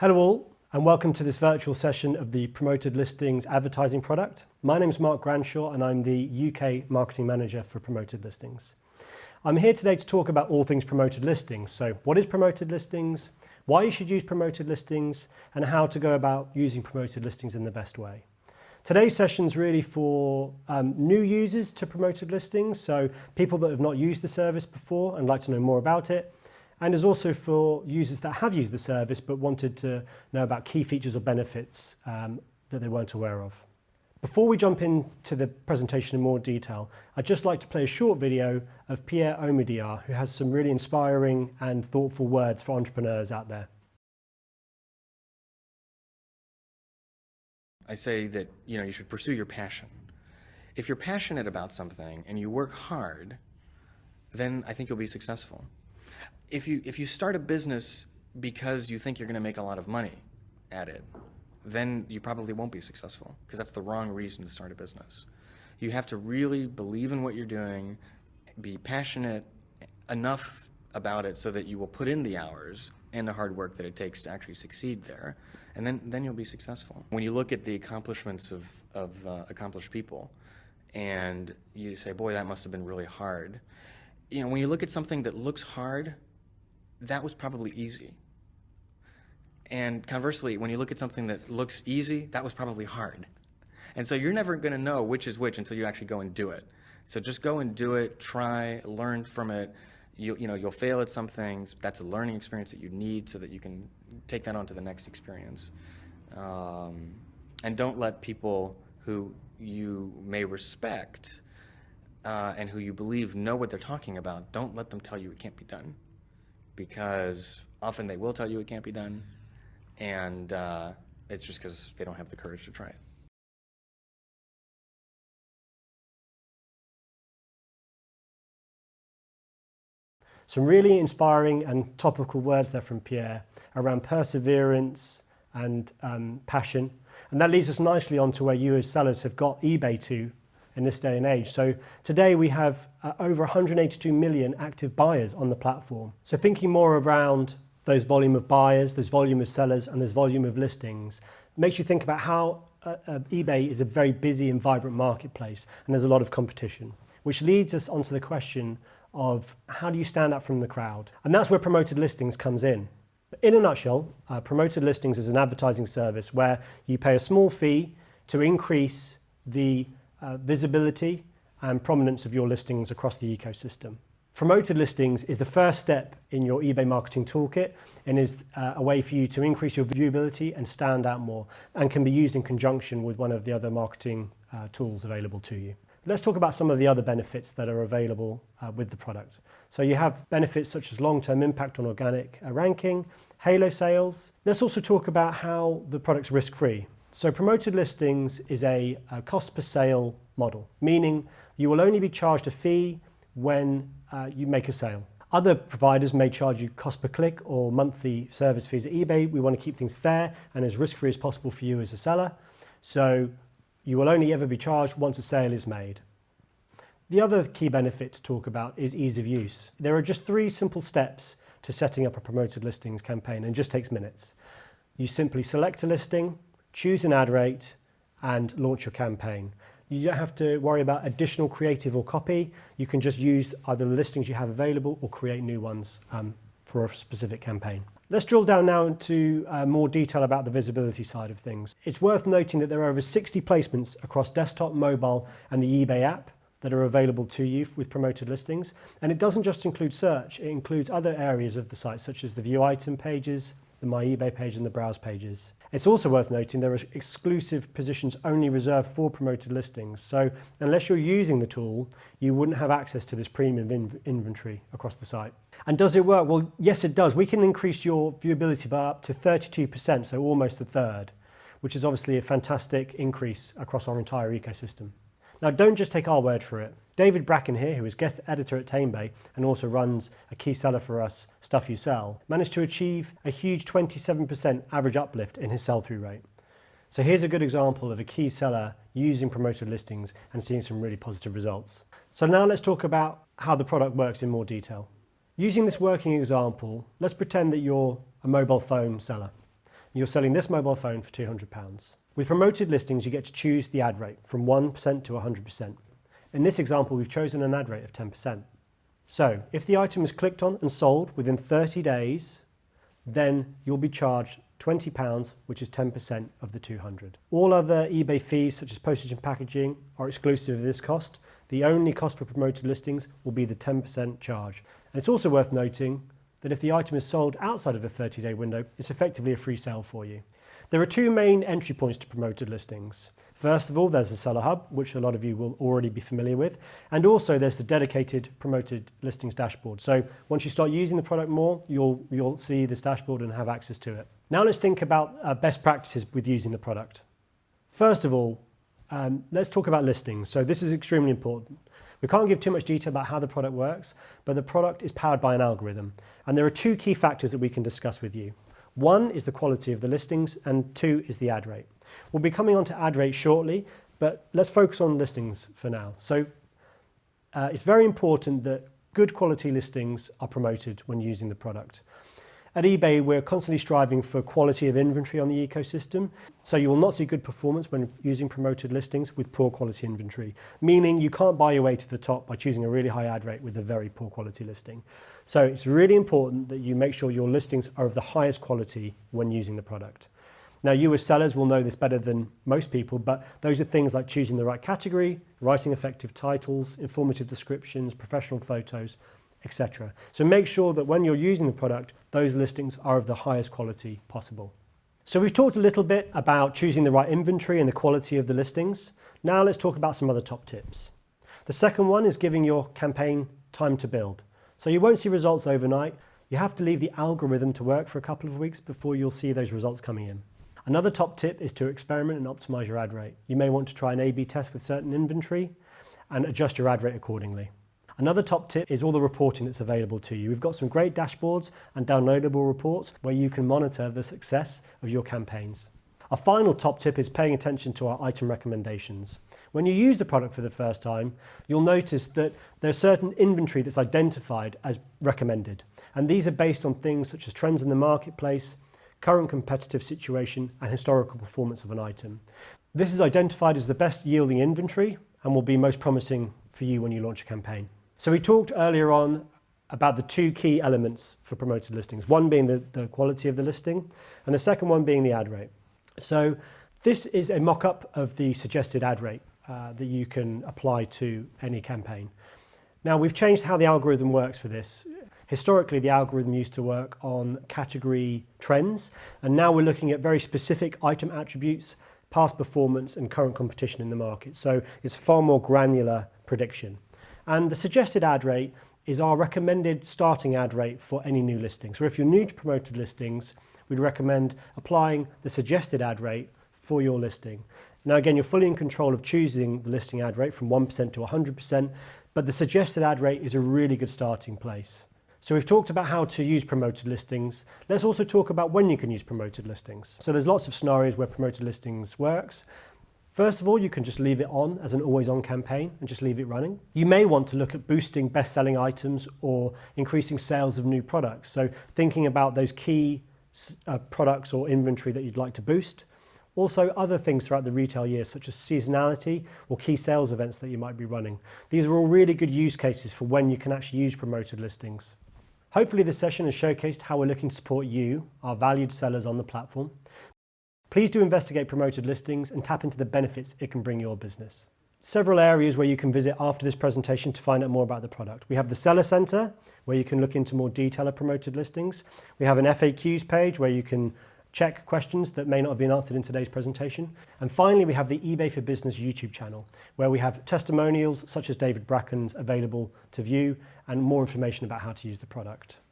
Hello all, and welcome to this virtual session of the Promoted Listings advertising product. My name is Mark Granshaw and I'm the UK Marketing Manager for Promoted Listings. I'm here today to talk about all things promoted listings. So what is promoted listings, why you should use promoted listings, and how to go about using promoted listings in the best way. Today's session is really for new users to promoted listings, so people that have not used the service before and like to know more about it. And is also for users that have used the service but wanted to know about key features or benefits that they weren't aware of. Before we jump into the presentation in more detail, I'd just like to play a short video of Pierre Omidyar, who has some really inspiring and thoughtful words for entrepreneurs out there. I say that you should pursue your passion. If you're passionate about something and you work hard, then I think you'll be successful. If you start a business because you think you're going to make a lot of money at it, then you probably won't be successful, because that's the wrong reason to start a business. You have to really believe in what you're doing, be passionate enough about it so that you will put in the hours and the hard work that it takes to actually succeed there, and then you'll be successful. When you look at the accomplishments of accomplished people and you say, boy, that must have been really hard. When you look at something that looks hard, that was probably easy. And conversely, when you look at something that looks easy, that was probably hard. And so you're never going to know which is which until you actually go and do it. So just go and do it, try, learn from it. You'll fail at some things. That's a learning experience that you need so that you can take that on to the next experience. And don't let people who you may respect and who you believe know what they're talking about, don't let them tell you it can't be done. Because often they will tell you it can't be done, and it's just because they don't have the courage to try it. Some really inspiring and topical words there from Pierre around perseverance and passion. And that leads us nicely on to where you as sellers have got eBay to in this day and age. So today we have over 182 million active buyers on the platform. So thinking more around those volume of buyers, those volume of sellers, and this volume of listings makes you think about how eBay is a very busy and vibrant marketplace, and there's a lot of competition, which leads us onto the question of how do you stand out from the crowd? And that's where promoted listings comes in. In a nutshell, promoted listings is an advertising service where you pay a small fee to increase the visibility and prominence of your listings across the ecosystem. Promoted listings is the first step in your eBay marketing toolkit and is a way for you to increase your viewability and stand out more, and can be used in conjunction with one of the other marketing tools available to you. Let's talk about some of the other benefits that are available with the product. So you have benefits such as long-term impact on organic ranking, halo sales. Let's also talk about how the product's risk-free. So promoted listings is a cost per sale model, meaning you will only be charged a fee when you make a sale. Other providers may charge you cost per click or monthly service fees. At eBay, we want to keep things fair and as risk-free as possible for you as a seller. So you will only ever be charged once a sale is made. The other key benefit to talk about is ease of use. There are just 3 simple steps to setting up a promoted listings campaign, and it just takes minutes. You simply select a listing, choose an ad rate, and launch your campaign. You don't have to worry about additional creative or copy. You can just use either the listings you have available or create new ones for a specific campaign. Let's drill down now into more detail about the visibility side of things. It's worth noting that there are over 60 placements across desktop, mobile, and the eBay app that are available to you with promoted listings. And it doesn't just include search, it includes other areas of the site, such as the view item pages, the My eBay page, and the browse pages. It's also worth noting there are exclusive positions only reserved for promoted listings. So unless you're using the tool, you wouldn't have access to this premium inventory across the site. And does it work? Well, yes, it does. We can increase your viewability by up to 32%, so almost a third, which is obviously a fantastic increase across our entire ecosystem. Now, don't just take our word for it. David Bracken here, who is guest editor at Tamebay and also runs a key seller for us, Stuff You Sell, managed to achieve a huge 27% average uplift in his sell-through rate. So here's a good example of a key seller using promoted listings and seeing some really positive results. So now let's talk about how the product works in more detail. Using this working example, let's pretend that you're a mobile phone seller. You're selling this mobile phone for £200. With promoted listings, you get to choose the ad rate from 1% to 100%. In this example, we've chosen an ad rate of 10%. So if the item is clicked on and sold within 30 days, then you'll be charged £20, which is 10% of the £200. All other eBay fees, such as postage and packaging, are exclusive of this cost. The only cost for promoted listings will be the 10% charge. And it's also worth noting that if the item is sold outside of a 30-day window, it's effectively a free sale for you. There are two main entry points to promoted listings. First of all, there's the Seller Hub, which a lot of you will already be familiar with, and also there's the dedicated promoted listings dashboard. So once you start using the product more, you'll see this dashboard and have access to it. Now let's think about best practices with using the product. First of all, let's talk about listings. So this is extremely important. We can't give too much detail about how the product works, but the product is powered by an algorithm. And there are two key factors that we can discuss with you. One is the quality of the listings, and two is the ad rate. We'll be coming on to ad rate shortly, but let's focus on listings for now. So it's very important that good quality listings are promoted when using the product. At eBay, we're constantly striving for quality of inventory on the ecosystem, so you will not see good performance when using promoted listings with poor quality inventory, meaning you can't buy your way to the top by choosing a really high ad rate with a very poor quality listing. So it's really important that you make sure your listings are of the highest quality when using the product. Now, you as sellers will know this better than most people, but those are things like choosing the right category, writing effective titles, informative descriptions, professional photos, etc. So make sure that when you're using the product, those listings are of the highest quality possible. So we've talked a little bit about choosing the right inventory and the quality of the listings. Now let's talk about some other top tips. The second one is giving your campaign time to build. So you won't see results overnight. You have to leave the algorithm to work for a couple of weeks before you'll see those results coming in. Another top tip is to experiment and optimize your ad rate. You may want to try an A/B test with certain inventory and adjust your ad rate accordingly. Another top tip is all the reporting that's available to you. We've got some great dashboards and downloadable reports where you can monitor the success of your campaigns. A final top tip is paying attention to our item recommendations. When you use the product for the first time, you'll notice that there's certain inventory that's identified as recommended. And these are based on things such as trends in the marketplace, current competitive situation, and historical performance of an item. This is identified as the best yielding inventory and will be most promising for you when you launch a campaign. So we talked earlier on about the two key elements for promoted listings, one being the quality of the listing and the second one being the ad rate. So this is a mock-up of the suggested ad rate that you can apply to any campaign. Now we've changed how the algorithm works for this. Historically, the algorithm used to work on category trends, and now we're looking at very specific item attributes, past performance and current competition in the market. So it's far more granular prediction. And the suggested ad rate is our recommended starting ad rate for any new listing. So if you're new to promoted listings, we'd recommend applying the suggested ad rate for your listing. Now again, you're fully in control of choosing the listing ad rate from 1% to 100%, but the suggested ad rate is a really good starting place. So we've talked about how to use promoted listings. Let's also talk about when you can use promoted listings. So there's lots of scenarios where promoted listings works. First of all, you can just leave it on as an always-on campaign and just leave it running. You may want to look at boosting best-selling items or increasing sales of new products. So thinking about those key products or inventory that you'd like to boost. Also other things throughout the retail year, such as seasonality or key sales events that you might be running. These are all really good use cases for when you can actually use promoted listings. Hopefully this session has showcased how we're looking to support you, our valued sellers on the platform. Please do investigate promoted listings and tap into the benefits it can bring your business. Several areas where you can visit after this presentation to find out more about the product. We have the Seller Center, where you can look into more detail of promoted listings. We have an FAQs page where you can check questions that may not have been answered in today's presentation. And finally, we have the eBay for Business YouTube channel, where we have testimonials such as David Bracken's available to view and more information about how to use the product.